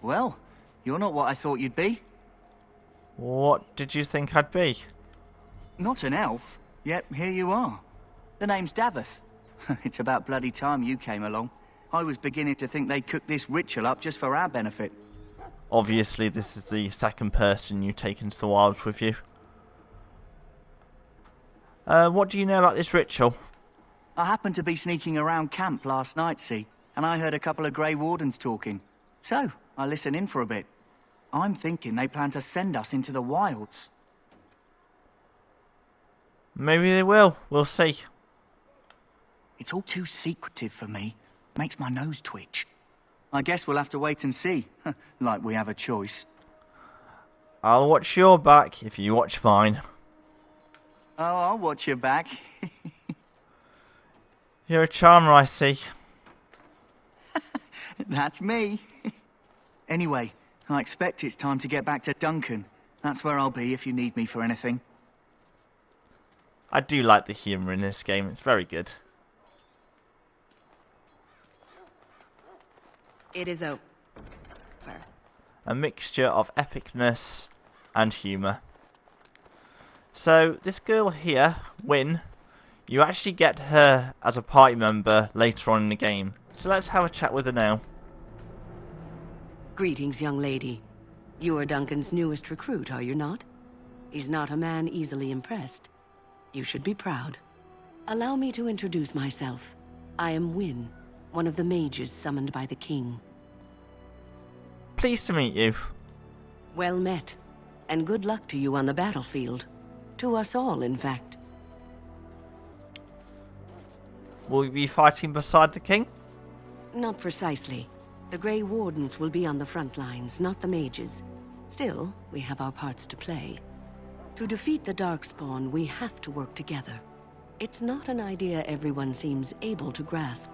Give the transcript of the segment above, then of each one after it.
Well, you're not what I thought you'd be. What did you think I'd be? Not an elf, yet here you are. The name's Daveth. It's about bloody time you came along. I was beginning to think they'd cooked this ritual up just for our benefit. Obviously, this is the second person you take into the wilds with you. What do you know about this ritual? I happened to be sneaking around camp last night, see, and I heard a couple of Grey Wardens talking. So, I listened in for a bit. I'm thinking they plan to send us into the wilds. Maybe they will. We'll see. It's all too secretive for me. Makes my nose twitch. I guess we'll have to wait and see. Like we have a choice. I'll watch your back if you watch mine. Oh, I'll watch your back. You're a charmer, I see. That's me. Anyway, I expect it's time to get back to Duncan. That's where I'll be if you need me for anything. I do like the humour in this game. It's very good. It is over. A mixture of epicness and humour. So, this girl here, Wynne, you actually get her as a party member later on in the game. So let's have a chat with her now. Greetings, young lady. You are Duncan's newest recruit, are you not? He's not a man easily impressed. You should be proud. Allow me to introduce myself. I am Wynne, one of the mages summoned by the king. Pleased to meet you. Well met, and good luck to you on the battlefield. To us all, in fact. Will you be fighting beside the king? Not precisely. The Grey Wardens will be on the front lines, not the mages. Still, we have our parts to play. To defeat the Darkspawn, we have to work together. It's not an idea everyone seems able to grasp.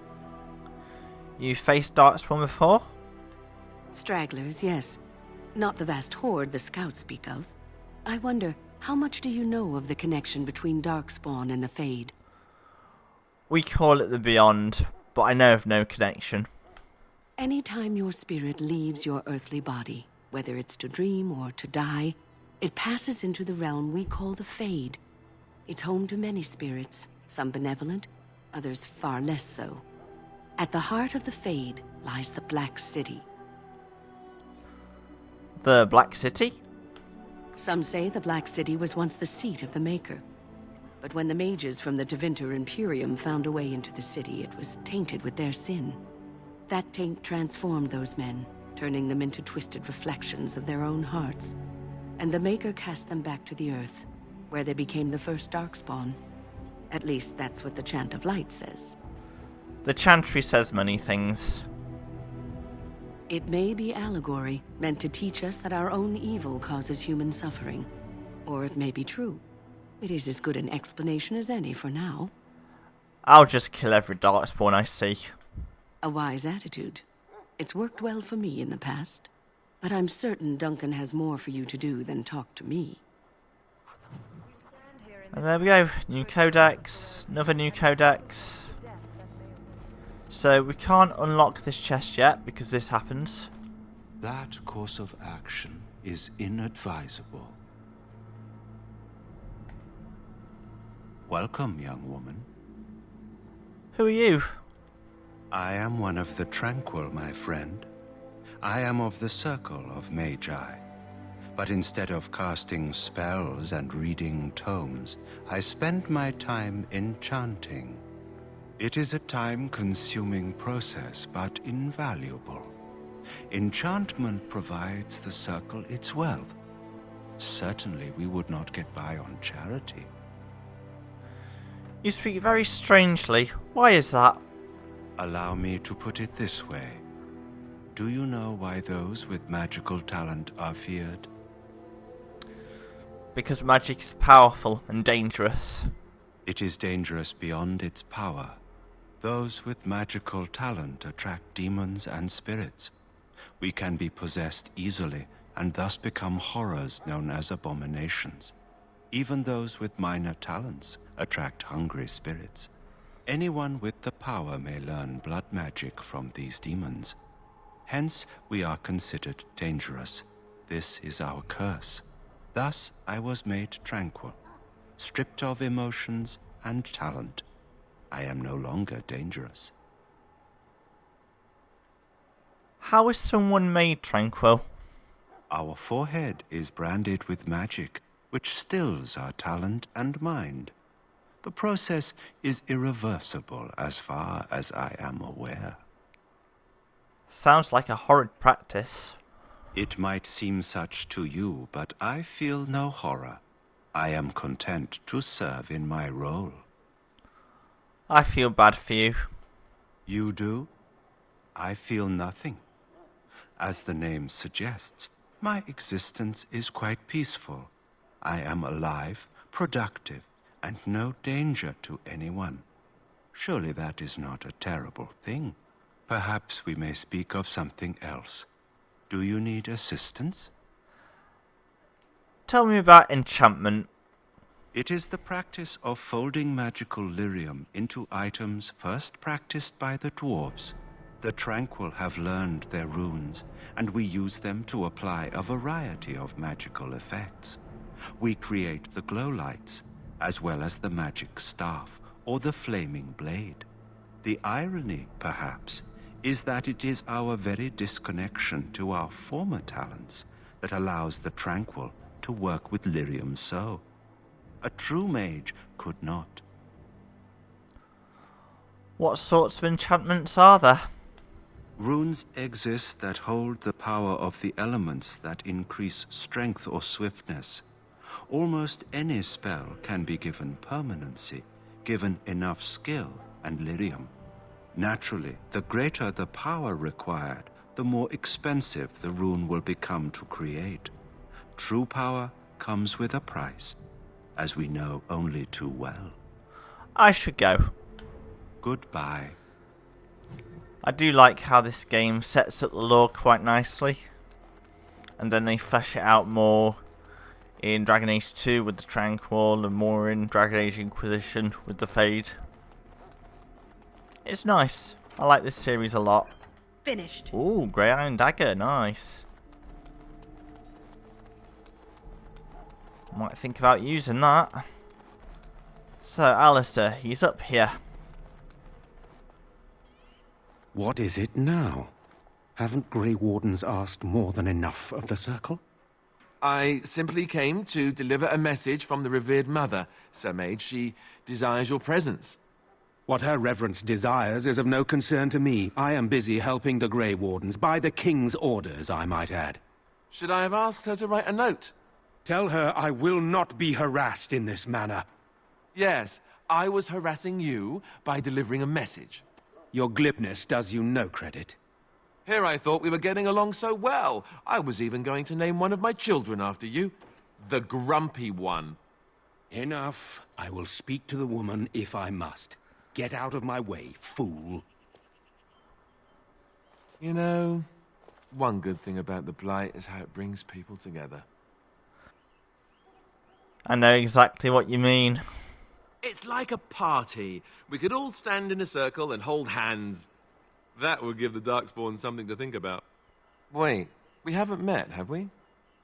You faced Darkspawn before? Stragglers, yes. Not the vast horde the scouts speak of. I wonder, how much do you know of the connection between Darkspawn and the Fade? We call it the Beyond, but I know of no connection. Anytime your spirit leaves your earthly body, whether it's to dream or to die, it passes into the realm we call the Fade. It's home to many spirits, some benevolent, others far less so. At the heart of the Fade lies the Black City. The Black City? Some say the Black City was once the seat of the Maker. But when the mages from the Tevinter Imperium found a way into the city, it was tainted with their sin. That taint transformed those men, turning them into twisted reflections of their own hearts. And the Maker cast them back to the Earth, where they became the first Darkspawn. At least that's what the Chant of Light says. The Chantry says many things. It may be allegory, meant to teach us that our own evil causes human suffering. Or it may be true. It is as good an explanation as any for now. I'll just kill every Darkspawn I see. A wise attitude. It's worked well for me in the past. But I'm certain Duncan has more for you to do than talk to me. And there we go. New codex. Another new codex. So we can't unlock this chest yet because this happens. That course of action is inadvisable. Welcome, young woman. Who are you? I am one of the Tranquil, my friend. I am of the Circle of Magi. But instead of casting spells and reading tomes, I spend my time enchanting. It is a time-consuming process, but invaluable. Enchantment provides the Circle its wealth. Certainly we would not get by on charity. You speak very strangely. Why is that? Allow me to put it this way. Do you know why those with magical talent are feared? Because magic is powerful and dangerous. It is dangerous beyond its power. Those with magical talent attract demons and spirits. We can be possessed easily and thus become horrors known as abominations. Even those with minor talents attract hungry spirits. Anyone with the power may learn blood magic from these demons. Hence, we are considered dangerous. This is our curse. Thus, I was made tranquil, stripped of emotions and talent. I am no longer dangerous. How is someone made tranquil? Our forehead is branded with magic, which stills our talent and mind. The process is irreversible as far as I am aware. Sounds like a horrid practice. It might seem such to you, but I feel no horror. I am content to serve in my role. I feel bad for you. You do? I feel nothing. As the name suggests, my existence is quite peaceful. I am alive, productive, and no danger to anyone. Surely that is not a terrible thing. Perhaps we may speak of something else. Do you need assistance? Tell me about enchantment. It is the practice of folding magical lyrium into items first practiced by the dwarves. The Tranquil have learned their runes, and we use them to apply a variety of magical effects. We create the glow lights, as well as the magic staff or the flaming blade. The irony, perhaps, is that it is our very disconnection to our former talents that allows the Tranquil to work with lyrium so. A true mage could not. What sorts of enchantments are there? Runes exist that hold the power of the elements that increase strength or swiftness. Almost any spell can be given permanency, given enough skill and lyrium. Naturally, the greater the power required, the more expensive the rune will become to create. True power comes with a price, as we know only too well. I should go. Goodbye. I do like how this game sets up the lore quite nicely. And then they flesh it out more in Dragon Age 2 with the Tranquil and more in Dragon Age Inquisition with the Fade. It's nice. I like this series a lot. Finished. Ooh, Grey Iron Dagger, nice. Might think about using that. So, Alistair, he's up here. What is it now? Haven't Grey Wardens asked more than enough of the Circle? I simply came to deliver a message from the revered mother, Sir Mage. She desires your presence. What her reverence desires is of no concern to me. I am busy helping the Grey Wardens, by the King's orders, I might add. Should I have asked her to write a note? Tell her I will not be harassed in this manner. Yes, I was harassing you by delivering a message. Your glibness does you no credit. Here I thought we were getting along so well. I was even going to name one of my children after you. The Grumpy One. Enough. I will speak to the woman if I must. Get out of my way, fool. You know, one good thing about the Blight is how it brings people together. I know exactly what you mean. It's like a party. We could all stand in a circle and hold hands. That would give the Darkspawn something to think about. Wait, we haven't met, have we?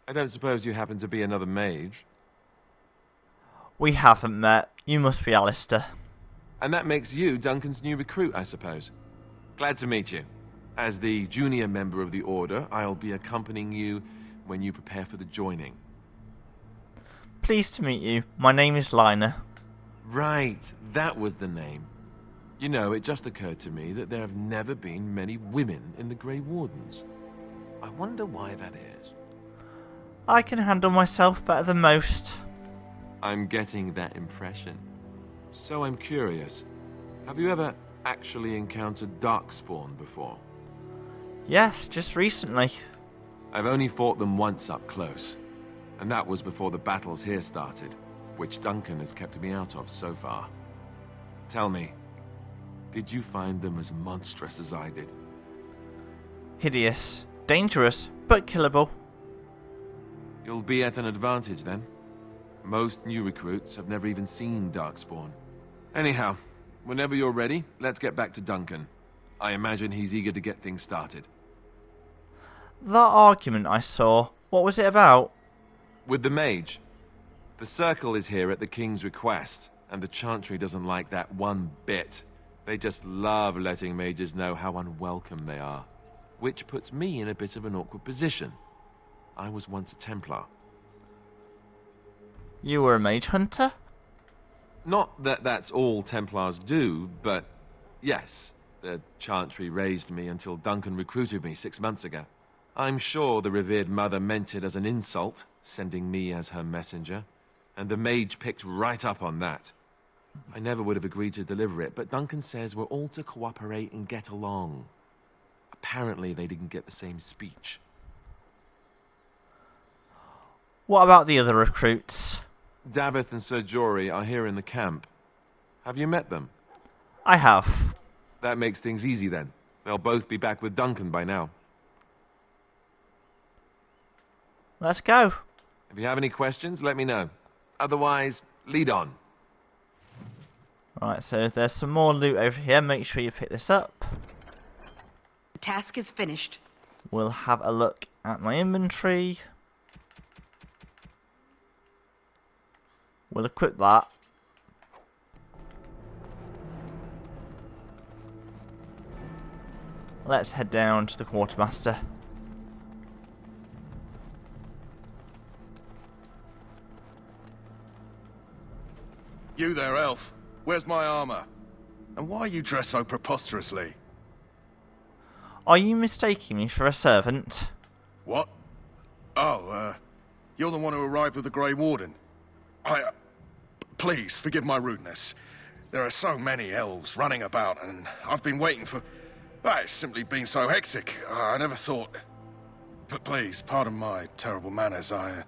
I don't suppose you happen to be another mage. We haven't met. You must be Alistair. And that makes you Duncan's new recruit, I suppose. Glad to meet you. As the junior member of the Order, I'll be accompanying you when you prepare for the joining. Pleased to meet you. My name is Lina. Right, that was the name. You know, it just occurred to me that there have never been many women in the Grey Wardens. I wonder why that is. I can handle myself better than most. I'm getting that impression. So I'm curious, have you ever actually encountered Darkspawn before? Yes, just recently. I've only fought them once up close, and that was before the battles here started, which Duncan has kept me out of so far. Tell me, did you find them as monstrous as I did? Hideous. Dangerous, but killable. You'll be at an advantage then. Most new recruits have never even seen Darkspawn. Anyhow, whenever you're ready, let's get back to Duncan. I imagine he's eager to get things started. That argument I saw, what was it about? With the mage. The circle is here at the king's request, and the chantry doesn't like that one bit. They just love letting mages know how unwelcome they are. Which puts me in a bit of an awkward position. I was once a Templar. You were a mage hunter? Not that that's all Templars do, but yes, the chantry raised me until Duncan recruited me 6 months ago. I'm sure the revered mother meant it as an insult, sending me as her messenger, and the mage picked right up on that. I never would have agreed to deliver it, but Duncan says we're all to cooperate and get along. Apparently they didn't get the same speech. What about the other recruits? Davith and Sir Jory are here in the camp. Have you met them? I have. That makes things easy then. They'll both be back with Duncan by now. Let's go. If you have any questions, let me know. Otherwise, lead on. Right, so there's some more loot over here. Make sure you pick this up. The task is finished. We'll have a look at my inventory. We'll equip that. Let's head down to the quartermaster. You there, elf. Where's my armor? And why are you dressed so preposterously? Are you mistaking me for a servant? What? Oh, you're the one who arrived with the Grey Warden. Please, forgive my rudeness. There are so many elves running about, and I've been waiting for... it's simply been so hectic. I never thought... But please, pardon my terrible manners. I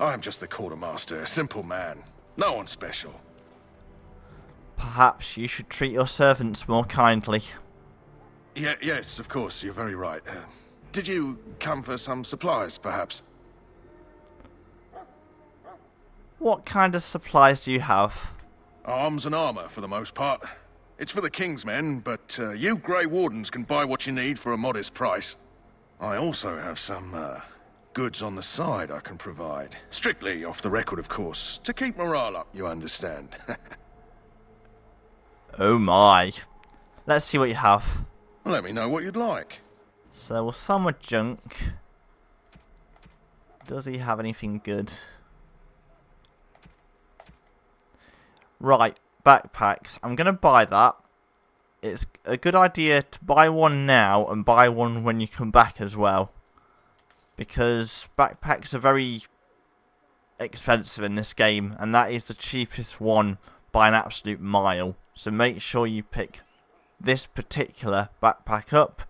am just the quartermaster, a simple man. No one special. Perhaps you should treat your servants more kindly. Yes, of course, you're very right. Did you come for some supplies, perhaps? What kind of supplies do you have? Arms and armor, for the most part. It's for the King's men, but you Grey Wardens can buy what you need for a modest price. I also have some goods on the side I can provide. Strictly off the record, of course. To keep morale up, you understand. Oh my. Let's see what you have. Let me know what you'd like. So we'll sum with junk. Does he have anything good? Right, backpacks. I'm going to buy that. It's a good idea to buy one now and buy one when you come back as well. Because backpacks are very expensive in this game, and that is the cheapest one by an absolute mile. So make sure you pick this particular backpack up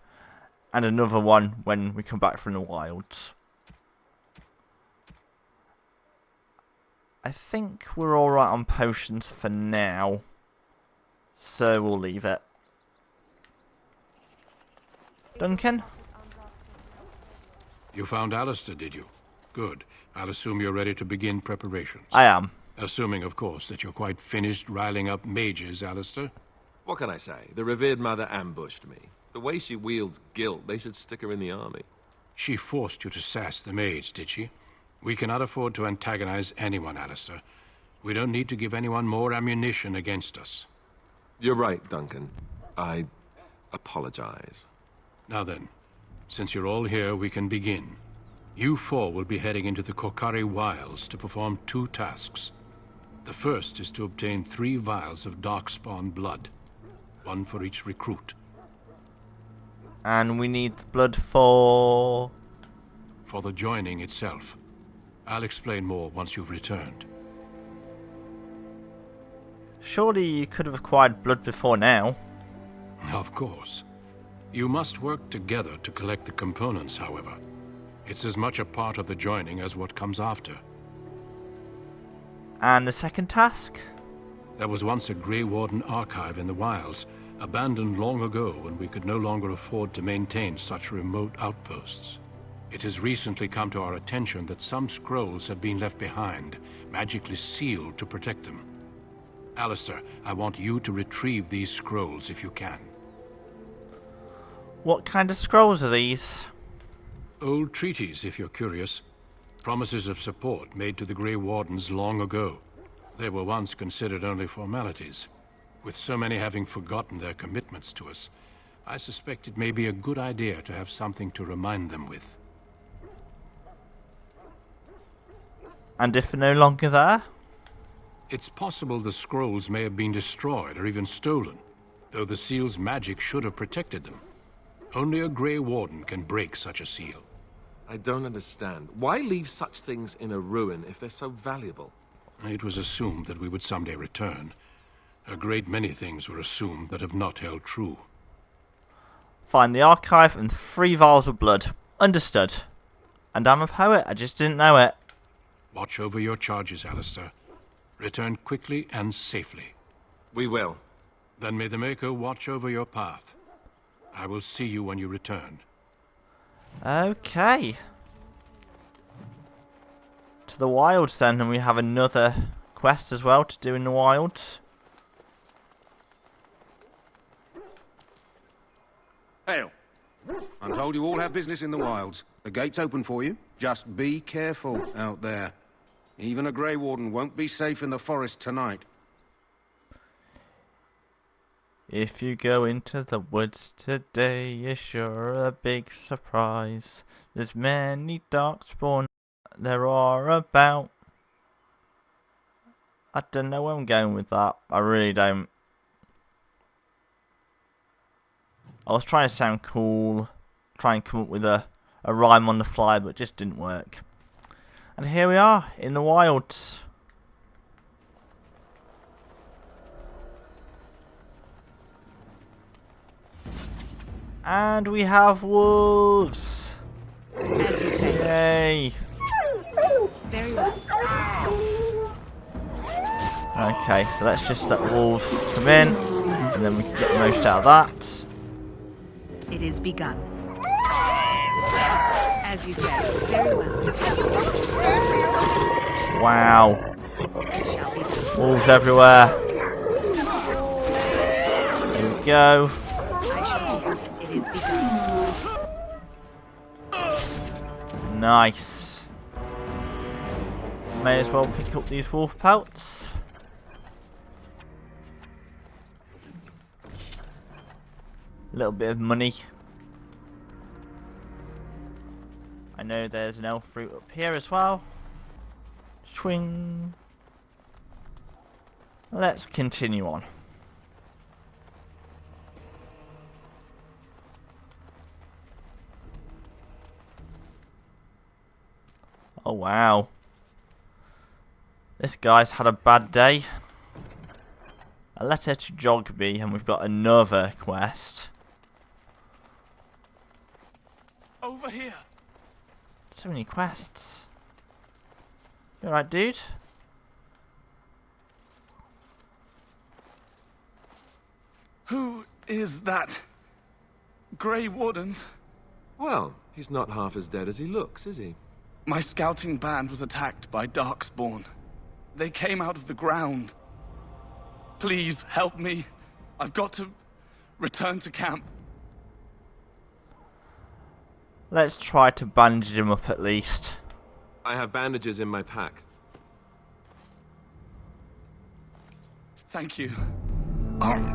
and another one when we come back from the wilds. I think we're alright on potions for now, so we'll leave it. Duncan? You found Alistair, did you? Good. I'll assume you're ready to begin preparations. I am. Assuming, of course, that you're quite finished riling up mages, Alistair. What can I say? The revered mother ambushed me. The way she wields guilt, they should stick her in the army. She forced you to sass the mage, did she? We cannot afford to antagonize anyone, Alistair. We don't need to give anyone more ammunition against us. You're right, Duncan. I apologize. Now then, since you're all here, we can begin. You four will be heading into the Korcari Wilds to perform 2 tasks. The first is to obtain 3 vials of darkspawn blood, 1 for each recruit. And we need blood for... For the joining itself. I'll explain more once you've returned. Surely you could have acquired blood before now. Of course. You must work together to collect the components, however. It's as much a part of the joining as what comes after. And the second task? There was once a Grey Warden archive in the wilds, abandoned long ago when we could no longer afford to maintain such remote outposts. It has recently come to our attention that some scrolls have been left behind, magically sealed to protect them. Alistair, I want you to retrieve these scrolls if you can. What kind of scrolls are these? Old treaties, if you're curious. Promises of support made to the Grey Wardens long ago. They were once considered only formalities. With so many having forgotten their commitments to us, I suspect it may be a good idea to have something to remind them with. And if they're no longer there? It's possible the scrolls may have been destroyed or even stolen, though the seal's magic should have protected them. Only a Grey Warden can break such a seal. I don't understand. Why leave such things in a ruin if they're so valuable? It was assumed that we would someday return. A great many things were assumed that have not held true. Find the archive and 3 vials of blood. Understood. And I'm a poet, I just didn't know it. Watch over your charges, Alistair. Return quickly and safely. We will. Then may the Maker watch over your path. I will see you when you return. Okay. To the wilds then, and we have another quest as well to do in the wilds. Hail. I'm told you all have business in the wilds. The gate's open for you. Just be careful out there. Even a Grey Warden won't be safe in the forest tonight. If you go into the woods today, you're sure a big surprise. There's many darkspawn there are about. I don't know where I'm going with that. I really don't. I was trying to sound cool, try and come up with a rhyme on the fly, but it just didn't work. And here we are, in the wilds. And we have wolves! As you say. Yay! Very well. Okay, so let's just let the wolves come in, and then we can get the most out of that. It is begun. As you say. Very well. Wow. It shall be done. Wolves everywhere. There we go. I shall be done. It is begun. Nice. May as well pick up these wolf pelts. A little bit of money. I know there's an elf fruit up here as well. Swing. Let's continue on. Oh wow. This guy's had a bad day. A letter to Jogby, and we've got another quest. Over here. So many quests. You alright, dude? Who is that? Grey Wardens? Well, he's not half as dead as he looks, is he? My scouting band was attacked by Darkspawn. They came out of the ground. Please help me. I've got to return to camp. Let's try to bandage him up at least. I have bandages in my pack. Thank you. I've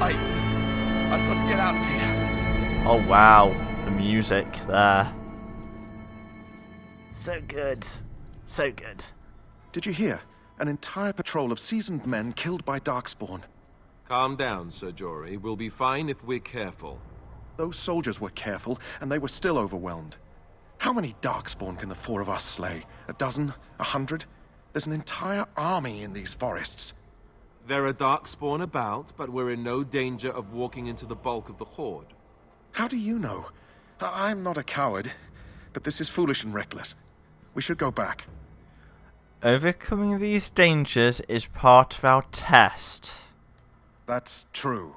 got to get out of here. Oh wow, the music there. So good. So good. Did you hear? An entire patrol of seasoned men killed by Darkspawn. Calm down, Sir Jory. We'll be fine if we're careful. Those soldiers were careful, and they were still overwhelmed. How many Darkspawn can the 4 of us slay? 12? 100? There's an entire army in these forests. There are Darkspawn about, but we're in no danger of walking into the bulk of the Horde. How do you know? I'm not a coward, but this is foolish and reckless. We should go back. Overcoming these dangers is part of our test. That's true.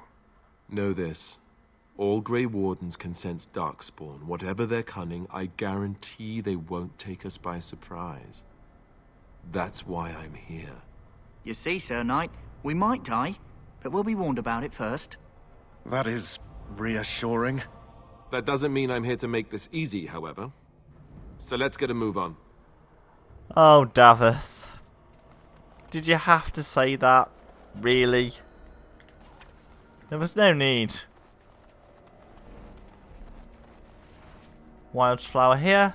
Know this. All Grey Wardens can sense Darkspawn. Whatever their cunning, I guarantee they won't take us by surprise. That's why I'm here. You see, Sir Knight, we might die, but we'll be warned about it first. That is reassuring. That doesn't mean I'm here to make this easy, however. So let's get a move on. Oh, Davith. Did you have to say that? Really? There was no need. Wildflower here.